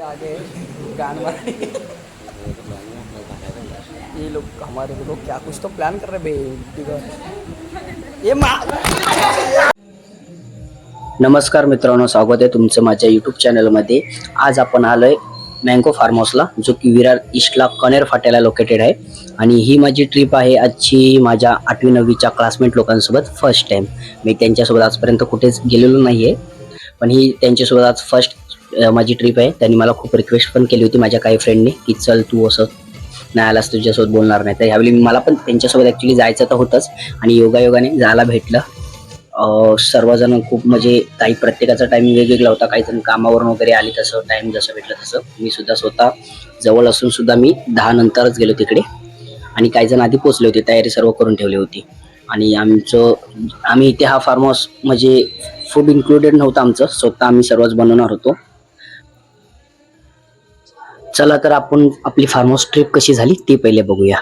आगे गान मारे ये लोग हमारे लोग क्या कुछ तो प्लान कर रहे ये नमस्कार मित्रांनो, स्वागत आहे तुमचं माझ्या यूट्यूब चॅनलमध्ये. आज आपण आलोय मँगो फार्म हाऊसला, जो की विरार ईस्टला कनेर फाट्याला लोकेटेड आहे. आणि ही माझी ट्रिप आहे आजची माझ्या 8वी 9वीच्या क्लासमेट लोकांसोबत फर्स्ट टाइम. मी त्यांच्यासोबत आजपर्यंत कुठेच गेलेलो नाहीये, पण ही त्यांच्यासोबत आज फर्स्ट माझी ट्रिप आहे. त्यांनी मला खूप रिक्वेस्ट पण केली होती माझ्या काही फ्रेंडने की चल तू असं नाही आलास तुझ्यासोबत बोलणार नाही. तर ह्यावेळी मला पण त्यांच्यासोबत ॲक्च्युली जायचं तर होतंच आणि योगायोगाने जायला भेटलं. सर्वजण खूप म्हणजे काही प्रत्येकाचा टाइमिंग वेगवेगळा होता. काही जण कामावरून वगैरे आले, तसं टाइम जसं भेटलं तसं. मी सुद्धा स्वतः जवळ असून सुद्धा मी 10 नंतरच गेलो तिकडे. आणि काही जण आधी पोहोचले होते, तयारी सर्व करून ठेवली होती. आणि आम्ही इथे हा फार्म हाऊस म्हणजे फूड इन्क्लुडेड नव्हतं आमचं, स्वतः आम्ही सर्वच बनवणार होतो. चला तर आपण आपली फार्म हाऊस ट्रिप कशी झाली ते पहिले बघूया.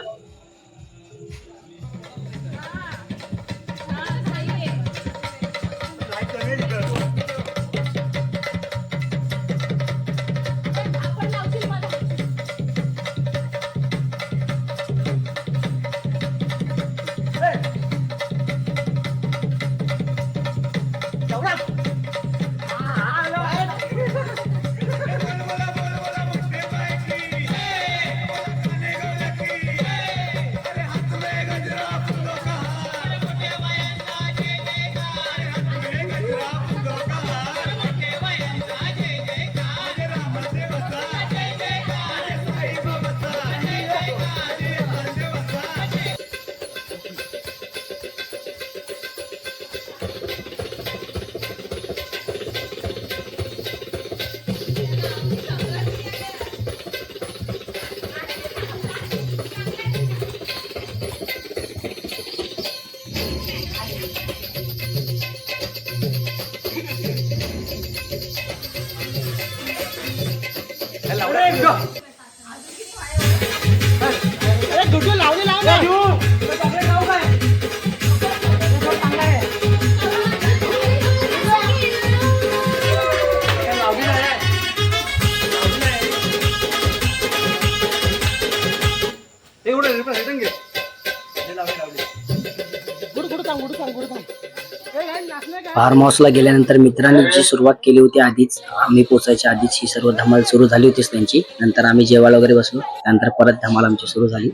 फार्म हाऊसला गेल्यानंतर मित्रांनी जी सुरुवात केली होती आधीच, आम्ही पोचायच्या आधीच ही सर्व धमाल सुरू झाली होतीच त्यांची. नंतर आम्ही जेवायला वगैरे बसलो, त्यानंतर परत धमाल आमची सुरू झाली.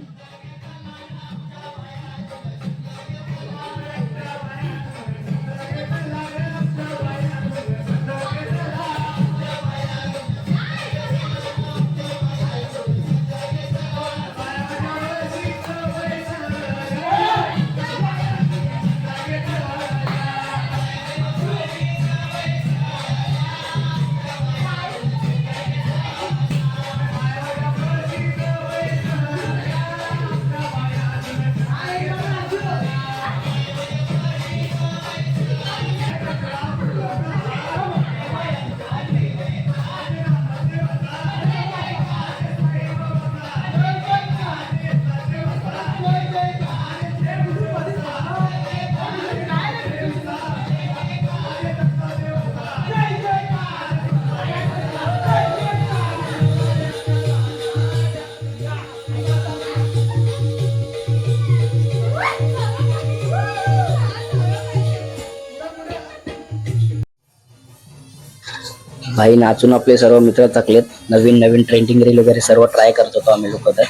भाई नाचून आपले सर्व मित्र थकलेत. नवीन नवीन ट्रेंडिंग रील वगैरे सर्व ट्राय करत होतो आम्ही लोक. तर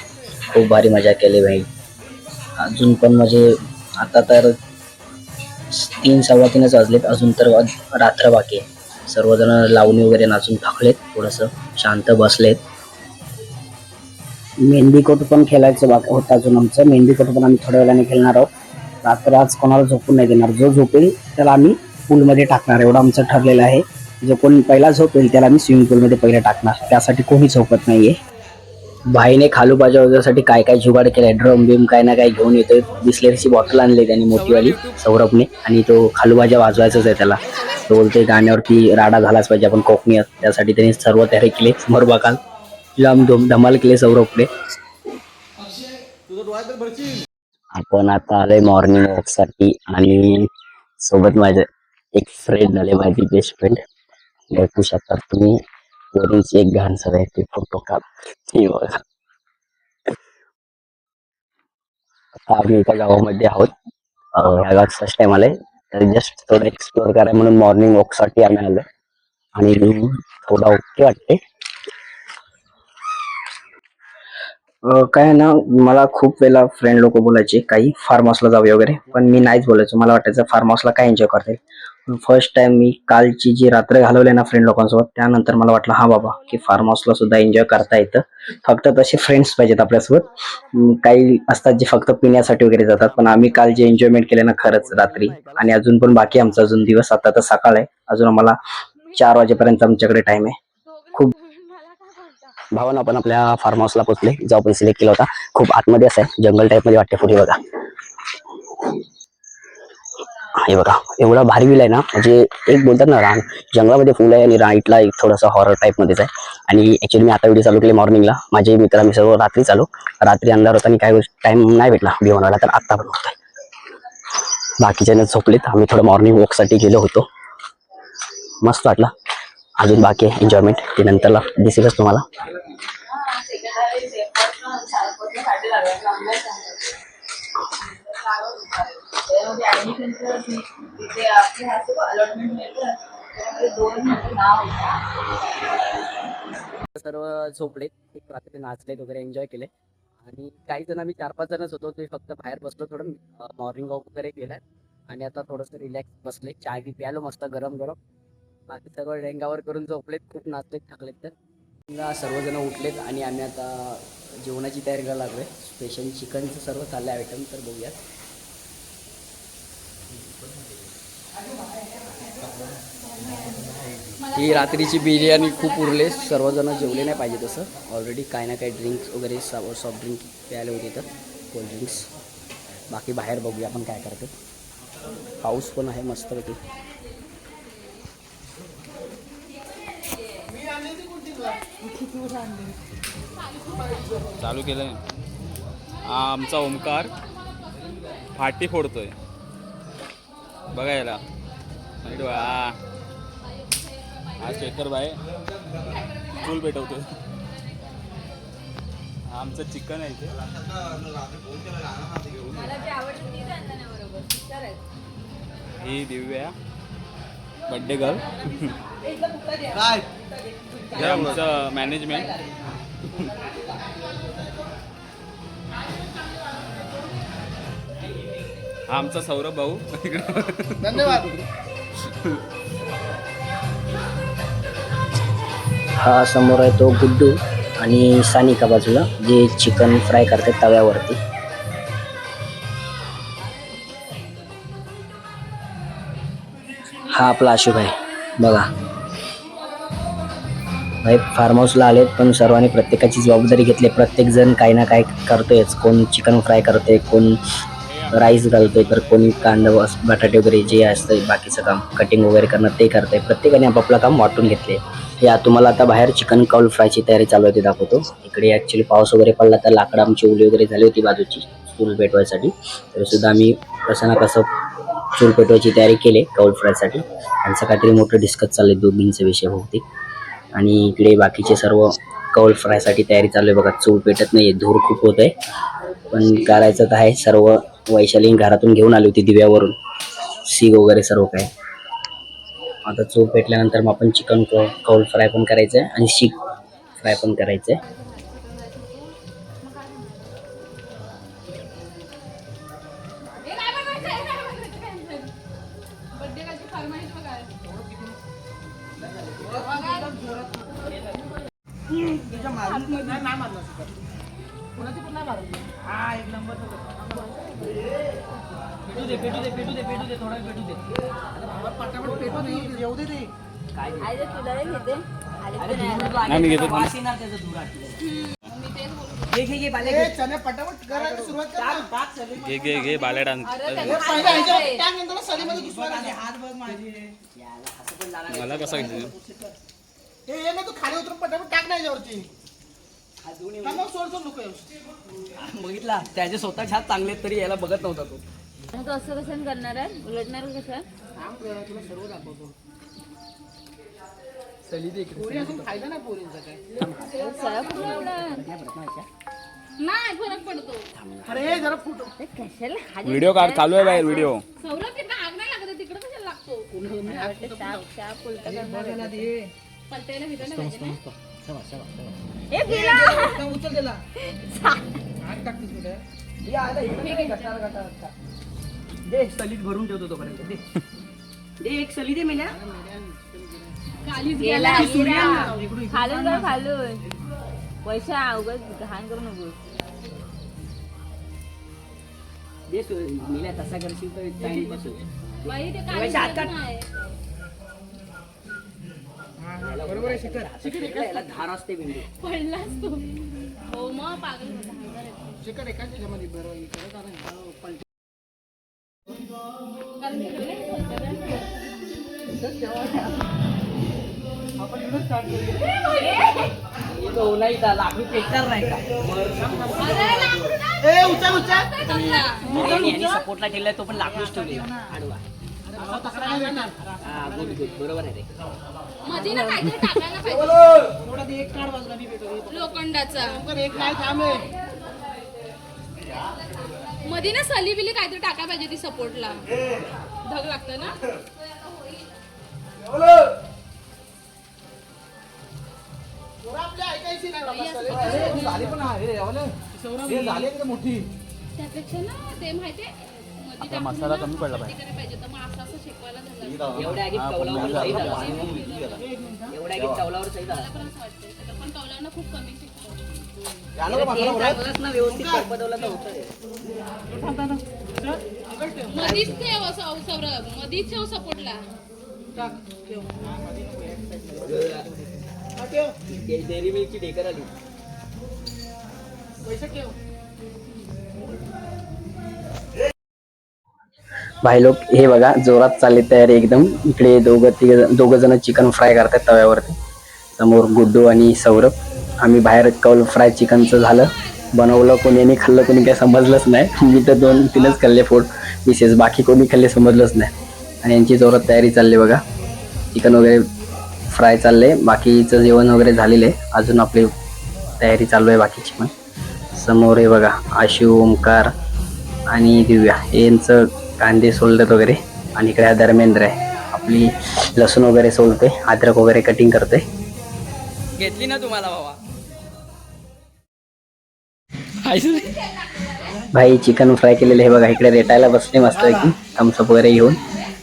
खूप भारी मजा केली भाई. अजून पण म्हणजे आता तर 3-3:15 वाजलेत, अजून तर रात्र बाकी आहे. सर्वजण लावणी वगैरे नाचून थकलेत, थोडंसं शांत बसलेत. मेहंदीकोट पण खेळायचं होतं अजून आमचं. मेहंदीकोट पण आम्ही थोड्या वेळाने खेळणार आहोत. रात्र आज कोणाला झोपून नाही देणार. जो झोपेल त्याला आम्ही पूलमध्ये टाकणार, एवढं आमचं ठरलेलं आहे. जो कोणी पहिला झोपेल त्याला आम्ही स्विमिंग पूलमध्ये पहिले टाकणार. त्यासाठी कोणी झोपत नाहीये. भाईने खालूबाजा वगैरेसाठी काय काय जुगाड केलाय, ड्रम बिम काय ना काय घेऊन येतोय. बिस्लेरीची बॉटल आणली त्यांनी मोठीवाली सौरभने, आणि तो खालूबाजा वाजवायचाच आहे त्याला. तो बोलतोय गाण्यावरती राडा झालाच पाहिजे, आपण कोकणी आहोत. त्यासाठी त्यांनी सर्व तयारी केली. समोर बघाल जाम धमाल केली सौरभने. आपण आता आलोय मॉर्निंग वॉक साठी, आणि सोबत माझे एक फ्रेंड आले, माझी बेस्ट फ्रेंड. बघू शकता तुम्ही, पोरींची एक घाण सवय ती फोटो काढ. हे बघा, आता आम्ही एका गावामध्ये आहोत. ह्या गावात फर्स्ट टाइम आलोय, तर जस्ट थोडं एक्सप्लोर करायला म्हणून मॉर्निंग वॉक साठी आम्ही आलोय. आणि थोडा ओके वाटते. काय आहे ना, मला खूप वेळा फ्रेंड लोक बोलायचे काही फार्म हाऊसला जाऊया वगैरे, पण मी नाहीच बोलायचो. मला वाटायचं फार्म हाऊसला काय एन्जॉय करता येईल. फर्स्ट टाइम मी कालची जी रात्र घालवली ना फ्रेंड लोकांसोबत, त्यानंतर मला वाटलं हा बाबा की फार्म हाऊसला सुद्धा एन्जॉय करता येतं. फक्त तसे फ्रेंड्स पाहिजेत आपल्यासोबत. काही असतात जे फक्त पिण्यासाठी वगैरे जातात, पण आम्ही काल जे एन्जॉयमेंट केले ना खरंच रात्री, आणि अजून पण बाकी आमचा अजून दिवस. आता तर सकाळ आहे, अजून आम्हाला 4 वाजेपर्यंत आमच्याकडे टाइम आहे. खूप भावानं आपण आपल्या फार्म हाऊसला पोहोचले, जो आपण सिलेक्ट केला होता. खूप आतमध्ये असं आहे, जंगल टाईप मध्ये वाटते. पुढे बघा, हे बघा, एवढा भारी व्ह्यू आहे ना, म्हणजे एक बोलतात ना रान जंगलामध्ये फुल आहे आणि राईटला एक थोडासा हॉरर टाईप मध्येच आहे. आणि ऍक्च्युली मी आता व्हिडिओ चालू केले मॉर्निंगला, माझे मित्र मी सर्व रात्री चालू. रात्री अंधार होता आणि काही टाइम नाही भेटला व्ह्यू बनवायला, तर आता पण होतोय. बाकीच्याने झोपलेत, आम्ही थोडं मॉर्निंग वॉक साठी गेलो होतो. मस्त वाटलं. अजून बाकी एन्जॉयमेंट ते नंतरला दिसेलच तुम्हाला. सर्व झोपलेत, रात्री नाचलेत वगैरे, एन्जॉय केले. आणि काही जण आम्ही 4-5 जणच होतो, ते फक्त बाहेर बसलो, थोडं मॉर्निंग वॉक वगैरे केलाय. आणि आता थोडंसं रिलॅक्स बसले, चाय बी प्यालो मस्त गरम गरम. बाकी सर्व रेंगावर करून झोपलेत, खूप नाचलेत, थकलेत. तर सर्वजण उठलेत आणि आम्ही आता जेवणाची तयारी करायला लागलोय. स्पेशल चिकनचं सर्व चाललं आयटम, तर बघूयात. ही रात्रीची बिर्याणी खूप उरले, सर्वजण जेवले नाही पाहिजे तसं. ऑलरेडी काही ना काही ड्रिंक्स वगैरे सॉफ्ट ड्रिंक प्यायला होते, तर कोल्ड्रिंक्स. बाकी बाहेर बघूया आपण काय करतो. पाऊस पण आहे मस्तपैकी. चालू केलं आमचा ओमकार फाटी फोडतोय बघायला. हा शेखर बाय चूल पेटवतोय. आमचं चिकन आहे ते. ही दिव्या बड्डे गर्ल. हे आमचं मॅनेजमेंट. हा आमचा सौरभ भाऊ. धन्यवाद. हा समोर आहे तो गुड्डू आणि सानिका बाजूला, जे चिकन फ्राय करतात तव्यावरती. हा आपला आशुक आहे बघा. भाई फार्म हाऊसला आलेत, पण सर्वांनी प्रत्येकाची जबाबदारी घेतली. प्रत्येक जण काही ना काही करतोयच. कोण चिकन फ्राय करतोय, कोण राईस घालतोय, तर कोणी कांदा बटाटे वगैरे जे असतं बाकीचं काम कटिंग वगैरे करणं ते करतंय. प्रत्येकाने आपापलं काम वाटून घेतले. या तुम्हाला आता बाहेर चिकन कौल फ्रायची तयारी चालू होती दाखवतो. इकडे ऍक्च्युली पाऊस वगैरे पडला, तर लाकडं आमची ओली वगैरे झाली होती बाजूची चूल पेटवायसाठी. तरी सुद्धा आम्ही कसं ना कसं चूल पेटवायची तयारी केली कौल फ्रायसाठी. त्यांचं काहीतरी मोठं डिस्कस चाललंय दोघींचा विषय बहुतेक. आणि इकडे बाकीचे सर्व कौल फ्रायसाठी तयारी चालू आहे बघा. चूल पेटत नाहीये, धूर खूप होत आहे, पण करायचं तर आहे. सर्व वैशाली घरातून घेऊन आली होती दिव्यावरून सीग वगैरे सर्व काय. आता चूल पेटल्यानंतर मग आपण चिकन कौल फ्राय पण करायचं आहे आणि शीख फ्राय पण करायचं आहे. नाही मी घेतो. घे बाल्या डान्स. मला कसा घेतो तू खाली उतरून पटापट टाक नाही याच्यावरती. बघितला त्याचे स्वतःचे हात चांगले तरी याला बघत नव्हता तो. तो असं कसं करणार आहे, उलटणार कसं? तुला सर्व दाखवतो. पोरी असून फायदा नाही पोरींचा काय. नाही फरक पडतो. अरे हे जरा फुटो. व्हिडिओ काढ, चालू आहे बाहेर व्हिडिओ. सौरभ तिकडे आग नाही लागत तिकडे कशाला लागतो. पलटायला फिरायला पाहिजे ना. उचल त्याला. आग टाकतेस कुठे? दे सलीट भरून ठेवतो तोपर्यंत. दे एक सली दे मेल्या. कालीच गेला. खालून कर खालून पैसा उगाच घाण करू नको. दे मेल्या तसा करशील तर टाइमपास होईल. बाई ते कालीच गेलं नाही. बरोबर आहे शिखर. याला धार असते बिंदू. पडलास तू. हो मग पागल होता. हजार आहे. शिखर एकाच त्याच्यामध्ये बरोबर इकडे कारण पलटी. कारण तिकडे नाही पलटायला. आपण इकडे स्टार्ट करू. लाकूड पेटणार नाही का? अरे लाकडं नाही. ए उचल उचल. कमला. यांनी सपोर्टला ठेवलाय तो पण लाकूडच ठेवलेला आडवा. तक्रार नाही देणार. हा गुड गुड बरोबर आहे रे. मध्ये ना काहीतरी टाकायला पाहिजे. थोडा ते एक काढ बाजूला मी भेटतो. लोखंडाचा. लवकर एक नाही थांबे. मध्ये ना सली बिली काहीतरी टाकायला पाहिजे ती सपोर्टला. धग लागतं ना. पोरं आपल्या ऐकायची नाही बाबा. हे झाली पण आहे हे झाली एकदम मोठी. त्यापेक्षा ना ते माहितीये मध्ये आपला मसाला कमी पडला पाहिजे. करायला पाहिजे तर मग असं शिकवायला झालं. एवढ्या आगीत कौलावर सही झाला. एवढ्या आगीत कौलावर सही झाला. मला पण असं वाटतंय. त्यात पण कौलांना खूप कमी शिकतो. झालं का मसाला बरोबर? चांगलाच ना व्यवस्थित परपदवला तर होतं रे. मधीच ठेव असं सौरभ. मधीच ठेव सपोर्टला. टाक, ठेव. हा, ठेव. डेअरी मिल्कची ढेकर आली. पैसे ठेव. भाई लोक हे बघा जोरात चालली तयारी एकदम. इकडे दोघं जण चिकन फ्राय करतात तव्यावरती. समोर गुड्डू आणि सौरभ. आम्ही बाहेर कौल फ्राय चिकनचं झालं बनवलं. कोणी खाल्लं कोणी काही समजलंच नाही. मी तर 2-3च खाल्ले फूड डिशेस. बाकी कोणी खाल्ले समजलंच नाही. आणि यांची जोरात तयारी चालली बघा. चिकन वगैरे फ्राय चालले. बाकीचं जेवण वगैरे झालेलं आहे. अजून आपली तयारी चालू आहे बाकीची पण. समोर हे बघा आशू, ओमकार आणि दिव्या यांचं कांदे सोलतात वगैरे. आणि इकडे हा धर्मेंद्र आहे आपली लसूण वगैरे सोलते, अद्रक वगैरे कटिंग करते. घेतली ना तुम्हाला बाबा. भाई चिकन फ्राय केलेलं हे बघा. इकडे रेटायला बसले मस्त की थम्सअप वगैरे घेऊन.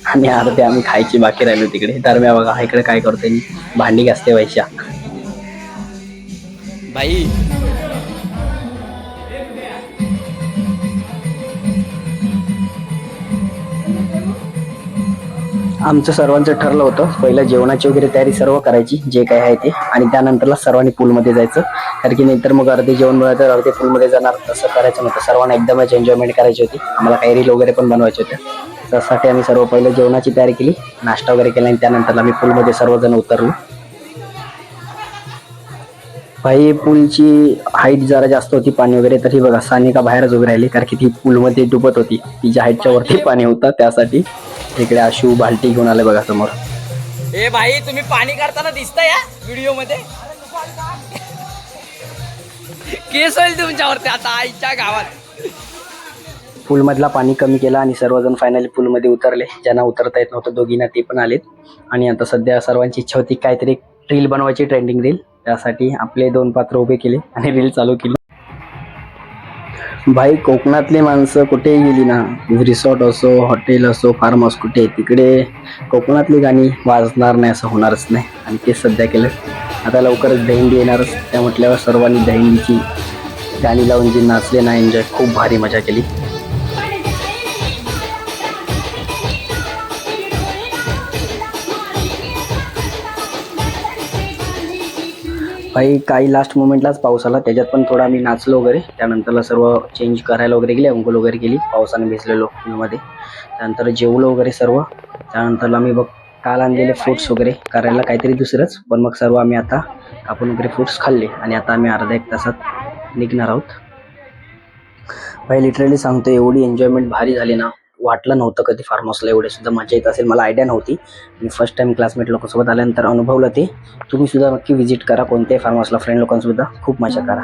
आणि अर्धे आम्ही खायची बाकी राहिलो तिकडे. दरम्या बघा इकडे काय करतोय, भांडी घासते वैशा. भाई आमचं सर्वांचं ठरलं होतं पहिलं जेवणाची वगैरे तयारी सर्व करायची जे काय आहे ते. आणि त्यानंतरला सर्वांनी पूलमध्ये जायचं. कारण की नंतर मग अर्धे जेवण बनवायचं तर अर्धे पूलमध्ये जाणार. तसं करायचं नव्हतं. सर्वांना एकदमच एन्जॉयमेंट करायची होती. आम्हाला काही रील वगैरे पण बनवायचे होते. त्यासाठी आम्ही सर्व पहिलं जेवणाची तयारी केली, नाश्ता वगैरे केला. आणि त्यानंतर आम्ही पूलमध्ये सर्वजण उतरलो. भाई पूलची हाईट जरा जास्त होती पाणी वगैरे. तरी बघा सानिका बाहेरच उभी राहिली कारण की ती पूलमध्ये डुबत होती. तिच्या हाईटच्या वरती पाणी होतं त्यासाठी. इकडे आशू बाल्टी घेऊन आले बघा समोर. ए भाई तुम्ही पाणी काढताना दिसताय या व्हिडिओ मध्ये. केस होईल तुमच्यावरती आता आईच्या गावात. पूलमधला पाणी कमी केला आणि सर्वजण फायनली पूलमध्ये उतरले. ज्यांना उतरता येत नव्हतं दोघींना ते पण आलेत. आणि आता सध्या सर्वांची इच्छा होती काहीतरी रील बनवायची, ट्रेंडिंग रील. त्यासाठी आपले 2 पात्र उभे केले आणि रील चालू केली. भाई कोकणातली माणसं कुठेही गेली ना, रिसॉर्ट असो, हॉटेल असो, फार्म हाऊस, कुठे तिकडे कोकणातली गाणी वाजणार नाही असं होणारच नाही. आणि ते सध्या केलं. आता लवकरच दहीहंडी येणारच. त्या म्हटल्यावर सर्वांनी दहीहंडीची गाणी लावून जी नाचले ना, एन्जॉय खूप भारी मजा केली. भाई काही लास्ट मोमेंटलाच पाऊस आला. त्याच्यात पण थोडा आम्ही नाचलो वगैरे. त्यानंतरला सर्व चेंज करायला वगैरे गेले, अंघोळ वगैरे केली. पावसाने भिजलेलो पूलमध्ये. त्यानंतर जेवलो वगैरे सर्व. त्यानंतरला आम्ही काल आणलेले फ्रूट्स वगैरे करायला काहीतरी दुसरंच. पण मग सर्व आम्ही आता कापून वगैरे फ्रूट्स खाल्ले. आणि आता आम्ही अर्धा 1 तासात निघणार आहोत. भाई लिटरली सांगतो एवढी एन्जॉयमेंट भारी झाली ना. वाटलं नव्हतं कधी फार्म हाऊसला एवढे सुद्धा मजा येत असेल, मला आयडिया नव्हती. मी फर्स्ट टाइम क्लासमेट लोकांसोबत आल्यानंतर अनुभवलं ते. तुम्ही सुद्धा नक्की व्हिजिट करा कोणत्याही फार्म हाऊसला, फ्रेंड लोकांसुद्धा खूप मजा करा.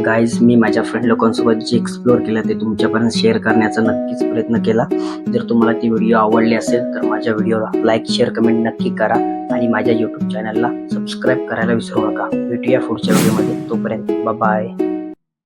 गाईज, मी माझ्या फ्रेंड लोकांसोबत जे एक्सप्लोअर केलं ते तुमच्यापर्यंत शेअर करण्याचा नक्कीच प्रयत्न केला. जर तुम्हाला ती व्हिडिओ आवडली असेल तर माझ्या व्हिडिओला लाईक, शेअर, कमेंट नक्की करा आणि माझ्या यूट्यूब चॅनलला सबस्क्राईब करायला विसरू नका. भेटूया पुढच्या व्हिडिओमध्ये. तोपर्यंत बाय.